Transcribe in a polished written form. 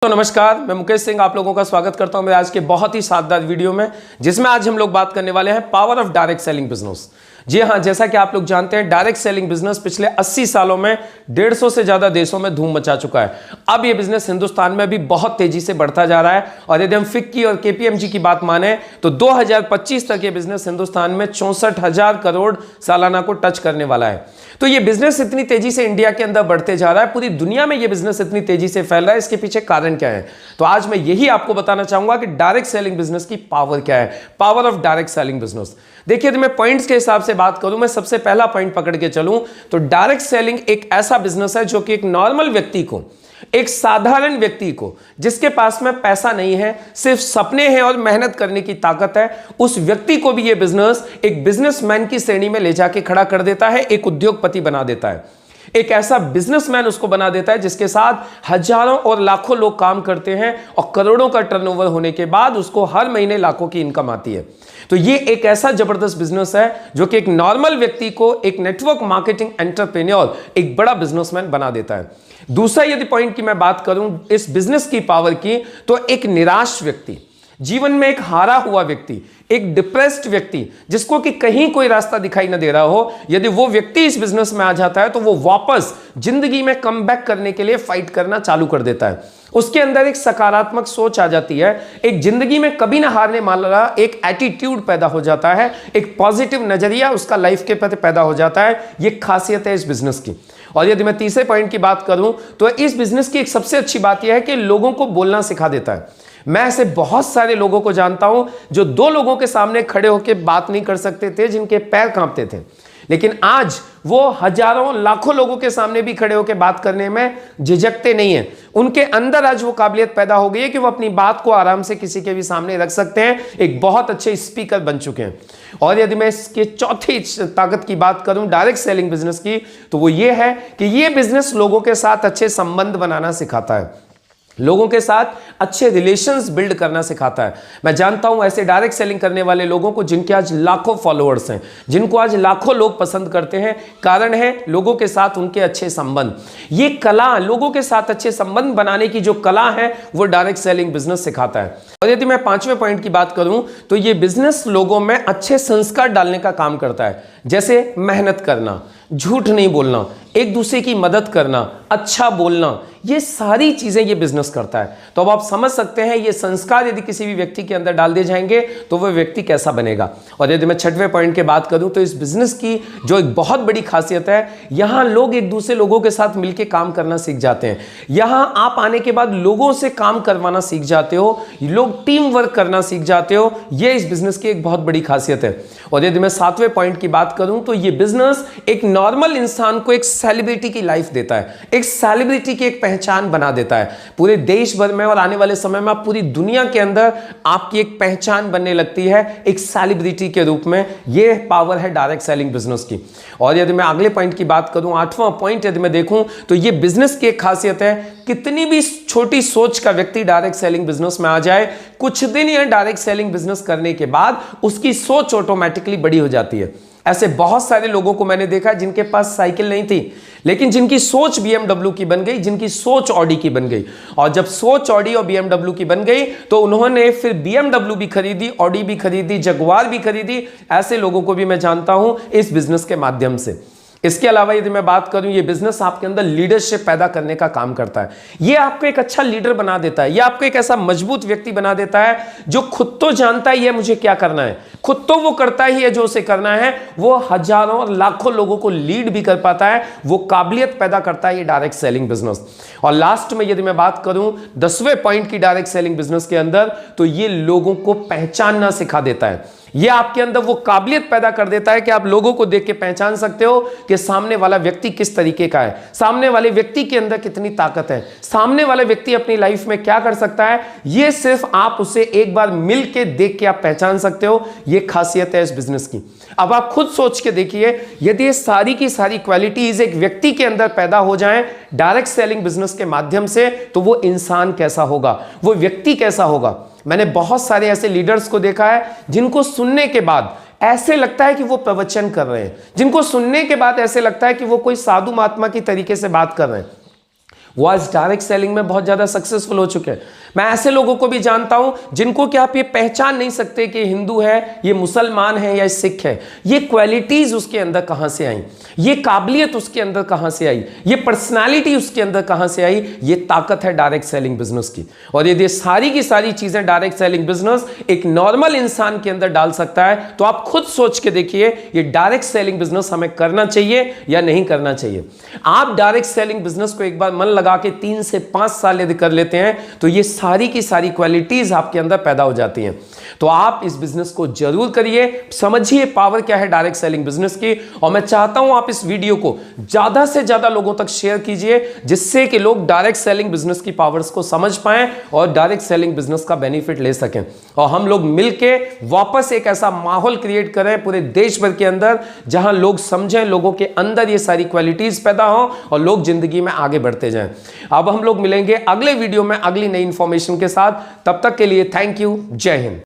तो नमस्कार, मैं मुकेश सिंह आप लोगों का स्वागत करता हूं मेरे आज के बहुत ही शानदार वीडियो में, जिसमें आज हम लोग बात करने वाले हैं power of direct selling business. जी हां, जैसा कि आप लोग जानते हैं, डायरेक्ट सेलिंग बिजनेस पिछले 80 सालों में 150 से ज्यादा देशों में धूम मचा चुका है। अब यह बिजनेस हिंदुस्तान में भी बहुत तेजी से बढ़ता जा रहा है और यदि हम फिक्की और केपीएमजी की बात माने तो 2025 तक यह बिजनेस हिंदुस्तान में 64,000 करोड़ सालाना को टच करने वाला है। तो यह बिजनेस इतनी तेजी से इंडिया के अंदर बढ़ते जा रहा है, पूरी दुनिया में यह बिजनेस इतनी तेजी से फैल रहा है, इसके पीछे कारण क्या है? तो आज मैं यही आपको बताना चाहूंगा कि डायरेक्ट सेलिंग बिजनेस की पावर क्या है, power of direct selling business. देखिए, मैं पॉइंट्स के हिसाब से बात करूं, मैं सबसे पहला पॉइंट पकड़ के चलूं तो डायरेक्ट सेलिंग एक ऐसा बिजनेस है जो कि एक नॉर्मल व्यक्ति को, एक साधारण व्यक्ति को, जिसके पास में पैसा नहीं है, सिर्फ सपने हैं और मेहनत करने की ताकत है, उस व्यक्ति को भी यह बिजनेस एक बिजनेसमैन की श्रेणी में ले जाके खड़ा कर देता है, एक उद्योगपति बना देता है, एक ऐसा बिजनेसमैन उसको बना देता है जिसके साथ हजारों और लाखों लोग काम करते हैं और करोड़ों का टर्नओवर होने के बाद उसको हर महीने लाखों की इनकम आती है। तो ये एक ऐसा जबरदस्त बिजनेस है जो कि एक नॉर्मल व्यक्ति को एक नेटवर्क मार्केटिंग एंटरप्रेन्योर, एक बड़ा बिजनेसमैन बना देता है। दूसरा यदि पॉइंट की मैं बात करूं इस बिजनेस की पावर की, तो एक निराश व्यक्ति, जीवन में एक हारा हुआ व्यक्ति, एक डिप्रेस्ड व्यक्ति, जिसको कि कहीं कोई रास्ता दिखाई न दे रहा हो, यदि वो व्यक्ति इस बिजनेस में आ जाता है तो वो वापस जिंदगी में कमबैक करने के लिए फाइट करना चालू कर देता है। उसके अंदर एक सकारात्मक सोच आ जाती है, एक जिंदगी में कभी ना हारने वाला एक एटीट्यूड पैदा हो जाता है, एक पॉजिटिव नजरिया उसका लाइफ के प्रति पैदा हो जाता है। ये खासियत है इस बिजनेस की। और यदि मैं तीसरे पॉइंट की बात करूं तो इस बिजनेस की एक सबसे अच्छी बात यह है कि लोगों को बोलना सिखा देता है। मैं ऐसे बहुत सारे लोगों को जानता हूं जो दो लोगों के सामने खड़े होकर बात नहीं कर सकते थे, जिनके पैर कांपते थे, लेकिन आज वो हजारों लाखों लोगों के सामने भी खड़े होकर बात करने में झिझकते नहीं हैं। उनके अंदर आज वो काबिलियत पैदा हो गई है कि वो अपनी बात को आराम से किसी के भी सामने रख सकते हैं, एक बहुत अच्छे स्पीकर बन चुके हैं। और यदि मैं इसके चौथी ताकत की बात करूं डायरेक्ट सेलिंग बिजनेस की, तो वो ये है कि ये बिजनेस लोगों के साथ अच्छे संबंध बनाना सिखाता है, लोगों के साथ अच्छे रिलेशंस बिल्ड करना सिखाता है। मैं जानता हूं ऐसे डायरेक्ट सेलिंग करने वाले लोगों को जिनके आज लाखों फॉलोअर्स हैं, जिनको आज लाखों लोग पसंद करते हैं। कारण है लोगों के साथ उनके अच्छे संबंध। ये कला, लोगों के साथ अच्छे संबंध बनाने की जो कला है, वो डायरेक्ट सेलिंग बिजनेस सिखाता है। और यदि मैं पांचवें पॉइंट की बात करूं तो ये बिजनेस लोगों में अच्छे संस्कार डालने का काम करता है, जैसे मेहनत करना, झूठ नहीं बोलना, एक दूसरे की मदद करना, अच्छा बोलना, ये सारी चीजें ये बिजनेस करता है। तो अब आप समझ सकते हैं ये संस्कार यदि किसी भी व्यक्ति के अंदर डाल दिए जाएंगे तो वह व्यक्ति कैसा बनेगा। और यदि मैं छठवें पॉइंट की बात करूं तो इस बिजनेस की जो एक बहुत बड़ी खासियत है, यहां लोग एक दूसरे लोगों के साथ मिलकर काम करना सीख जाते हैं। यहां आप आने के बाद लोगों से काम करवाना सीख जाते हो, लोग टीम वर्क करना सीख जाते हो। यह इस बिजनेस की एक बहुत बड़ी खासियत है। और यदि मैं सातवें पॉइंट की बात करूं तो यह बिजनेस एक नॉर्मल इंसान को एक सेलिब्रिटी की लाइफ देता है, एक सेलिब्रिटी की एक पहचान बना देता है। पूरे देश भर में और आने वाले समय में पूरी दुनिया के अंदर आपकी एक पहचान बनने लगती है एक सेलिब्रिटी के रूप में। यह पावर है डायरेक्ट सेलिंग बिजनेस की। और यदि मैं अगले पॉइंट की बात करूं, आठवां पॉइंट यदि मैं देखूं तो यह बिजनेस की एक खासियत है, कितनी भी छोटी सोच का व्यक्ति डायरेक्ट सेलिंग बिजनेस में आ जाए, कुछ दिन या डायरेक्ट सेलिंग बिजनेस करने के बाद उसकी सोच ऑटोमेटिकली बड़ी हो जाती है। ऐसे बहुत सारे लोगों को मैंने देखा जिनके पास साइकिल नहीं थी, लेकिन जिनकी सोच BMW की बन गई, जिनकी सोच ऑडी की बन गई। और जब सोच ऑडी और BMW की बन गई तो उन्होंने फिर BMW भी खरीदी, ऑडी भी खरीदी, जगुआर भी खरीदी। ऐसे लोगों को भी मैं जानता हूं इस बिजनेस के माध्यम से। इसके अलावा यदि मैं बात करूं, ये बिजनेस आपके अंदर लीडरशिप पैदा करने का काम करता है। ये आपको एक अच्छा लीडर बना देता है, ये आपको एक ऐसा मजबूत व्यक्ति बना देता है जो खुद तो जानता ही है मुझे क्या करना है, खुद तो वो करता ही है जो उसे करना है, वो हजारों और लाखों लोगों को लीड भी कर पाता है, वो काबिलियत पैदा करता है ये डायरेक्ट सेलिंग बिजनेस। और लास्ट में यदि मैं बात करूं 10वें पॉइंट की डायरेक्ट सेलिंग बिजनेस के अंदर, तो ये लोगों को पहचानना सिखा देता है। ये आपके अंदर वो काबिलियत पैदा कर देता है कि आप लोगों को देख के पहचान सकते हो कि सामने वाला व्यक्ति किस तरीके का है, सामने वाले व्यक्ति के अंदर कितनी ताकत है, सामने वाला व्यक्ति अपनी लाइफ में क्या कर सकता है। ये सिर्फ आप उसे एक बार मिल के देख के आप पहचान सकते हो। ये खासियत है इस बिजनेस की। अब आप खुद सोच के देखिए, यदि ये सारी की सारी क्वालिटीज एक व्यक्ति के अंदर पैदा हो जाएं डायरेक्ट सेलिंग बिजनेस के माध्यम से, तो वो इंसान कैसा होगा, वो व्यक्ति कैसा होगा। मैंने बहुत सारे ऐसे लीडर्स को देखा है जिनको सुनने के बाद ऐसे लगता है कि वो प्रवचन कर रहे हैं, जिनको सुनने के बाद ऐसे लगता है कि वो कोई साधु महात्मा की तरीके से बात कर रहे हैं। वो आज डायरेक्ट सेलिंग में बहुत ज्यादा सक्सेसफुल हो चुके हैं। मैं ऐसे लोगों को भी जानता हूं जिनको कि आप ये पहचान नहीं सकते कि हिंदू है, ये मुसलमान है या सिख है। ये क्वालिटीज उसके अंदर कहां से आई, ये काबिलियत उसके अंदर कहां से आई, ये पर्सनालिटी उसके अंदर कहां से आई, ये ताकत है डायरेक्ट सेलिंग बिजनेस की। और यदि सारी की सारी चीजें डायरेक्ट सेलिंग बिजनेस एक नॉर्मल इंसान के अंदर डाल सकता है तो आप खुद सोच के देखिए ये डायरेक्ट सेलिंग बिजनेस हमें करना चाहिए या नहीं करना चाहिए। आप डायरेक्ट सेलिंग बिजनेस को एक बार मन लगा के 3 से 5 साल यदि कर लेते हैं तो ये सारी की सारी क्वालिटीज आपके अंदर पैदा हो जाती हैं। तो आप इस बिजनेस को जरूर करिए, समझिए पावर क्या है डायरेक्ट सेलिंग बिजनेस की। और मैं चाहता हूं आप इस वीडियो को ज्यादा से ज्यादा लोगों तक शेयर कीजिए जिससे कि लोग डायरेक्ट सेलिंग बिजनेस की पावर्स को समझ पाएं और डायरेक्ट सेलिंग बिजनेस का बेनिफिट ले सकें और हम लोग मिलके वापस एक ऐसा माहौल क्रिएट करें पूरे देश भर के अंदर जहां लोग समझें, लोगों के अंदर ये सारी क्वालिटीज पैदा हो और लोग जिंदगी में आगे बढ़ते जाएं। अब हम लोग मिलेंगे अगले वीडियो में अगली नई इंफॉर्मेशन के साथ। तब तक के लिए थैंक यू, जय हिंद।